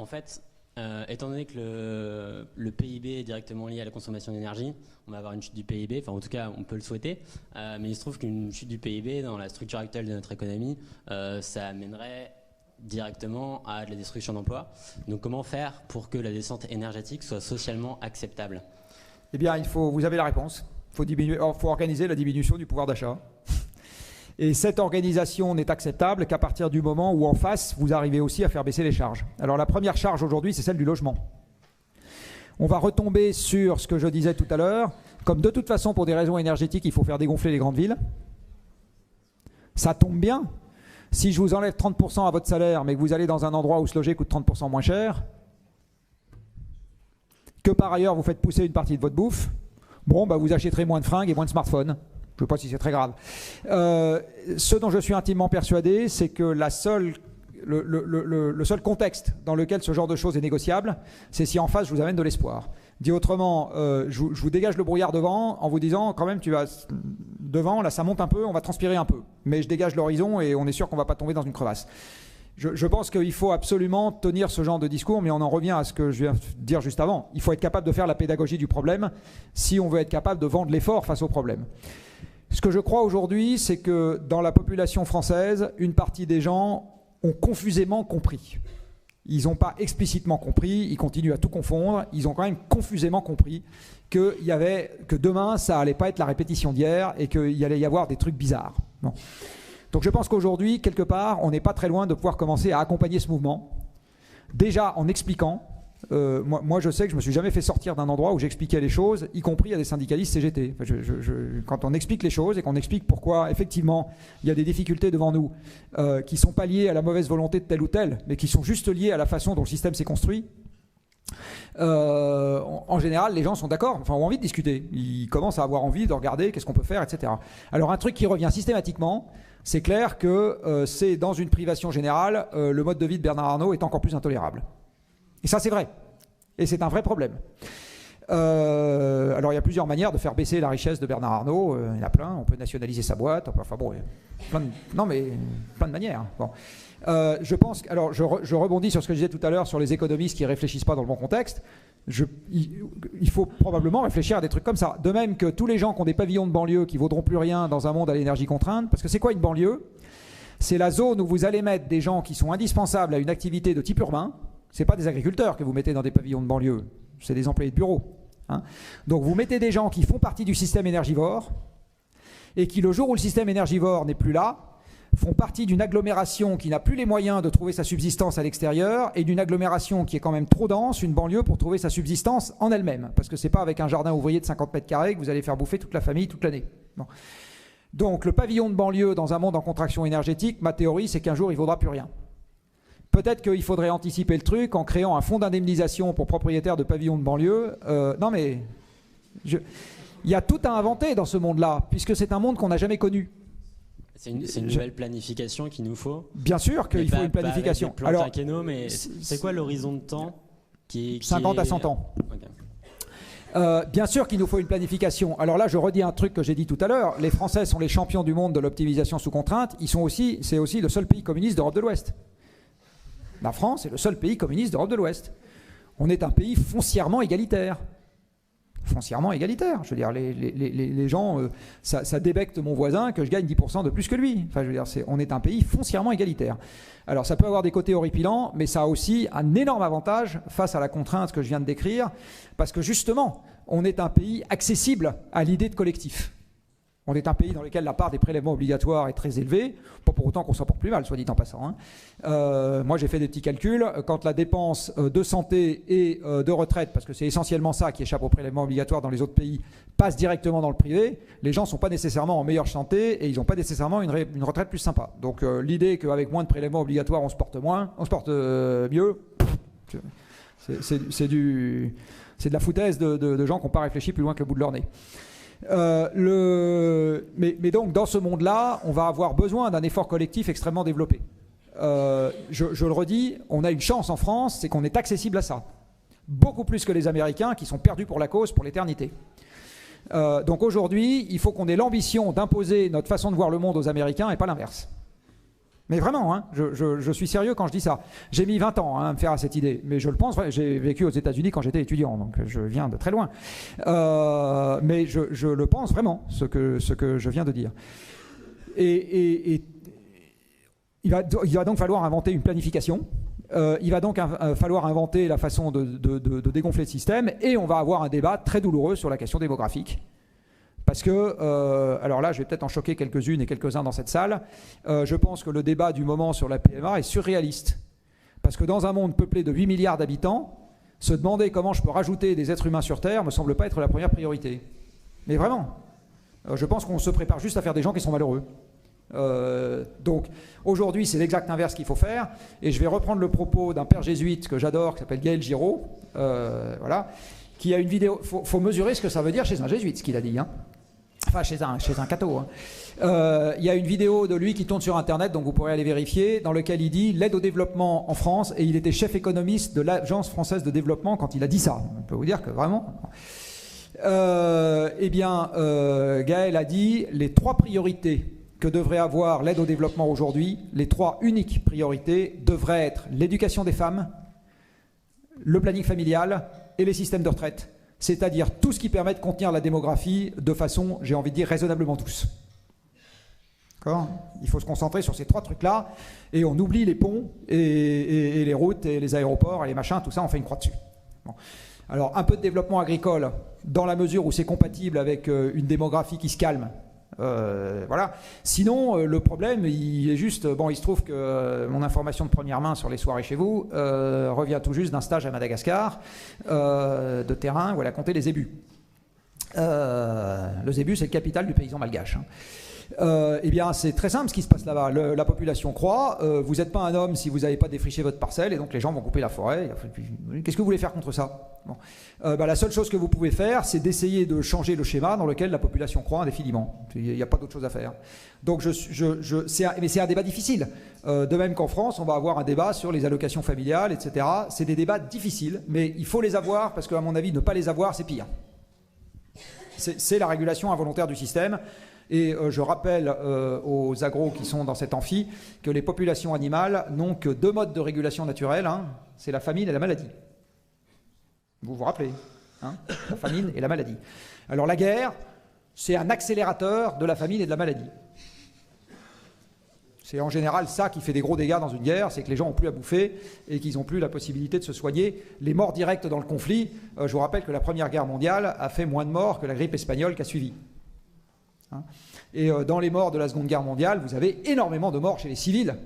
En fait, étant donné que le PIB est directement lié à la consommation d'énergie, on va avoir une chute du PIB, enfin en tout cas on peut le souhaiter, mais il se trouve qu'une chute du PIB dans la structure actuelle de notre économie, ça amènerait directement à de la destruction d'emplois. Donc comment faire pour que la descente énergétique soit socialement acceptable? Eh bien, vous avez la réponse. Il faut organiser la diminution du pouvoir d'achat. Et cette organisation n'est acceptable qu'à partir du moment où en face, vous arrivez aussi à faire baisser les charges. Alors la première charge aujourd'hui, c'est celle du logement. On va retomber sur ce que je disais tout à l'heure. Comme de toute façon, pour des raisons énergétiques, il faut faire dégonfler les grandes villes. Ça tombe bien. Si je vous enlève 30% à votre salaire, mais que vous allez dans un endroit où se loger coûte 30% moins cher, que par ailleurs vous faites pousser une partie de votre bouffe, bon, bah vous achèterez moins de fringues et moins de smartphones. Je ne sais pas si c'est très grave. Ce dont je suis intimement persuadé, c'est que le seul contexte dans lequel ce genre de choses est négociable, c'est si en face je vous amène de l'espoir. Dit autrement, je vous dégage le brouillard devant en vous disant quand même tu vas devant, là ça monte un peu, on va transpirer un peu. Mais je dégage l'horizon et on est sûr qu'on ne va pas tomber dans une crevasse. Je pense qu'il faut absolument tenir ce genre de discours, mais on en revient à ce que je viens de dire juste avant. Il faut être capable de faire la pédagogie du problème si on veut être capable de vendre l'effort face au problème. Ce que je crois aujourd'hui, c'est que dans la population française, une partie des gens ont confusément compris. Ils n'ont pas explicitement compris, ils continuent à tout confondre, ils ont quand même confusément compris que demain, ça n'allait pas être la répétition d'hier et qu'il allait y avoir des trucs bizarres. Bon. Donc je pense qu'aujourd'hui, quelque part, on n'est pas très loin de pouvoir commencer à accompagner ce mouvement. Déjà en expliquant. Moi, je sais que je ne me suis jamais fait sortir d'un endroit où j'expliquais les choses, y compris à des syndicalistes CGT. Enfin, quand on explique les choses et qu'on explique pourquoi, effectivement, il y a des difficultés devant nous qui ne sont pas liées à la mauvaise volonté de tel ou tel, mais qui sont juste liées à la façon dont le système s'est construit, en général, les gens sont d'accord, enfin, ont envie de discuter. Ils commencent à avoir envie de regarder qu'est-ce qu'on peut faire, etc. Alors, un truc qui revient systématiquement, c'est clair que c'est dans une privation générale, le mode de vie de Bernard Arnault est encore plus intolérable. Et ça, c'est vrai. Et c'est un vrai problème. Alors, il y a plusieurs manières de faire baisser la richesse de Bernard Arnault. Il y en a plein. On peut nationaliser sa boîte. Enfin bon, plein de manières. Bon. Je pense. Alors, je rebondis sur ce que je disais tout à l'heure sur les économistes qui ne réfléchissent pas dans le bon contexte. Il faut probablement réfléchir à des trucs comme ça. De même que tous les gens qui ont des pavillons de banlieue qui ne vaudront plus rien dans un monde à l'énergie contrainte. Parce que c'est quoi une banlieue? C'est la zone où vous allez mettre des gens qui sont indispensables à une activité de type urbain. Ce n'est pas des agriculteurs que vous mettez dans des pavillons de banlieue, c'est des employés de bureau. Hein. Donc vous mettez des gens qui font partie du système énergivore et qui, le jour où le système énergivore n'est plus là, font partie d'une agglomération qui n'a plus les moyens de trouver sa subsistance à l'extérieur et d'une agglomération qui est quand même trop dense, une banlieue, pour trouver sa subsistance en elle-même. Parce que ce n'est pas avec un jardin ouvrier de 50 mètres carrés que vous allez faire bouffer toute la famille toute l'année. Bon. Donc le pavillon de banlieue dans un monde en contraction énergétique, ma théorie, c'est qu'un jour, il ne vaudra plus rien. Peut-être qu'il faudrait anticiper le truc en créant un fonds d'indemnisation pour propriétaires de pavillons de banlieue. Non mais, il y a tout à inventer dans ce monde-là, puisque c'est un monde qu'on n'a jamais connu. C'est une nouvelle planification qu'il nous faut. Bien sûr qu'il faut une planification. Pas avec des plans quinquennaux, mais c'est quoi l'horizon de temps 50 à 100 ans. Okay. Bien sûr qu'il nous faut une planification. Alors là, je redis un truc que j'ai dit tout à l'heure. Les Français sont les champions du monde de l'optimisation sous contrainte. C'est aussi le seul pays communiste d'Europe de l'Ouest. La France est le seul pays communiste d'Europe de l'Ouest. On est un pays foncièrement égalitaire. Foncièrement égalitaire. Je veux dire, les gens, ça débecte mon voisin que je gagne 10% de plus que lui. Enfin, je veux dire, on est un pays foncièrement égalitaire. Alors, ça peut avoir des côtés horripilants, mais ça a aussi un énorme avantage face à la contrainte que je viens de décrire, parce que justement, on est un pays accessible à l'idée de collectif. On est un pays dans lequel la part des prélèvements obligatoires est très élevée, pas pour autant qu'on s'en porte plus mal, soit dit en passant. Hein. Moi, j'ai fait des petits calculs. Quand la dépense de santé et de retraite, parce que c'est essentiellement ça qui échappe aux prélèvements obligatoires dans les autres pays, passe directement dans le privé, les gens ne sont pas nécessairement en meilleure santé et ils n'ont pas nécessairement une retraite plus sympa. Donc l'idée qu'avec moins de prélèvements obligatoires, on se porte mieux, c'est de la foutaise de gens qui n'ont pas réfléchi plus loin que le bout de leur nez. Mais donc dans ce monde-là, on va avoir besoin d'un effort collectif extrêmement développé. Je le redis, on a une chance en France, c'est qu'on est accessible à ça. Beaucoup plus que les Américains qui sont perdus pour la cause pour l'éternité. Donc aujourd'hui, il faut qu'on ait l'ambition d'imposer notre façon de voir le monde aux Américains et pas l'inverse. Mais vraiment, hein, je suis sérieux quand je dis ça. J'ai mis 20 ans à me faire à cette idée, mais je le pense. J'ai vécu aux États-Unis quand j'étais étudiant, donc je viens de très loin. Mais je le pense vraiment, ce que je viens de dire. Et il va donc falloir inventer une planification. Il va donc falloir inventer la façon de dégonfler le système, et on va avoir un débat très douloureux sur la question démographique. Parce que, alors là, je vais peut-être en choquer quelques-unes et quelques-uns dans cette salle, je pense que le débat du moment sur la PMA est surréaliste. Parce que dans un monde peuplé de 8 milliards d'habitants, se demander comment je peux rajouter des êtres humains sur Terre me semble pas être la première priorité. Mais vraiment, je pense qu'on se prépare juste à faire des gens qui sont malheureux. Donc aujourd'hui c'est l'exact inverse qu'il faut faire, et je vais reprendre le propos d'un père jésuite que j'adore qui s'appelle Gaël Giraud, voilà, qui a une vidéo. Faut mesurer ce que ça veut dire chez un jésuite, ce qu'il a dit, hein. Enfin chez un catho, hein. Il y a une vidéo de lui qui tourne sur internet, donc vous pourrez aller vérifier, dans lequel il dit l'aide au développement en France, et il était chef économiste de l'Agence française de développement quand il a dit ça. On peut vous dire que vraiment Gaël a dit les 3 priorités que devrait avoir l'aide au développement aujourd'hui, les 3 uniques priorités devraient être l'éducation des femmes, le planning familial et les systèmes de retraite. C'est-à-dire tout ce qui permet de contenir la démographie de façon, j'ai envie de dire, raisonnablement douce. D'accord ? Il faut se concentrer sur ces 3 trucs-là, et on oublie les ponts et les routes et les aéroports et les machins, tout ça, on fait une croix dessus. Bon. Alors, un peu de développement agricole, dans la mesure où c'est compatible avec une démographie qui se calme. Voilà. Sinon, le problème, il est juste... Bon, il se trouve que mon information de première main sur les soirées chez vous revient tout juste d'un stage à Madagascar de terrain où elle a compté les zébus. Le zébu, c'est le capital du paysan malgache, hein. Eh bien, c'est très simple ce qui se passe là-bas. La population croît. Vous n'êtes pas un homme si vous n'avez pas défriché votre parcelle, et donc les gens vont couper la forêt. Qu'est-ce que vous voulez faire contre ça ? Bon. La seule chose que vous pouvez faire, c'est d'essayer de changer le schéma dans lequel la population croît indéfiniment. Il n'y a pas d'autre chose à faire. Donc, mais c'est un débat difficile. De même qu'en France, on va avoir un débat sur les allocations familiales, etc. C'est des débats difficiles, mais il faut les avoir, parce qu'à mon avis, ne pas les avoir, c'est pire. C'est la régulation involontaire du système. Et je rappelle aux agros qui sont dans cet amphi que les populations animales n'ont que 2 modes de régulation naturelle, hein, c'est la famine et la maladie. Vous vous rappelez, hein, la famine et la maladie. Alors la guerre, c'est un accélérateur de la famine et de la maladie. C'est en général ça qui fait des gros dégâts dans une guerre, c'est que les gens n'ont plus à bouffer et qu'ils n'ont plus la possibilité de se soigner. Les morts directes dans le conflit, je vous rappelle que la Première Guerre mondiale a fait moins de morts que la grippe espagnole qui a suivi. Et dans les morts de la Seconde Guerre mondiale, vous avez énormément de morts chez les civils,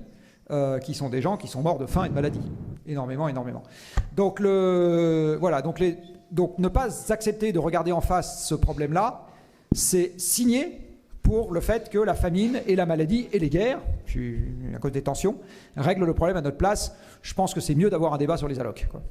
qui sont des gens qui sont morts de faim et de maladie. Énormément. Donc, voilà, donc ne pas accepter de regarder en face ce problème-là, c'est signer pour le fait que la famine et la maladie et les guerres, à cause des tensions, règlent le problème à notre place. Je pense que c'est mieux d'avoir un débat sur les allocs, quoi.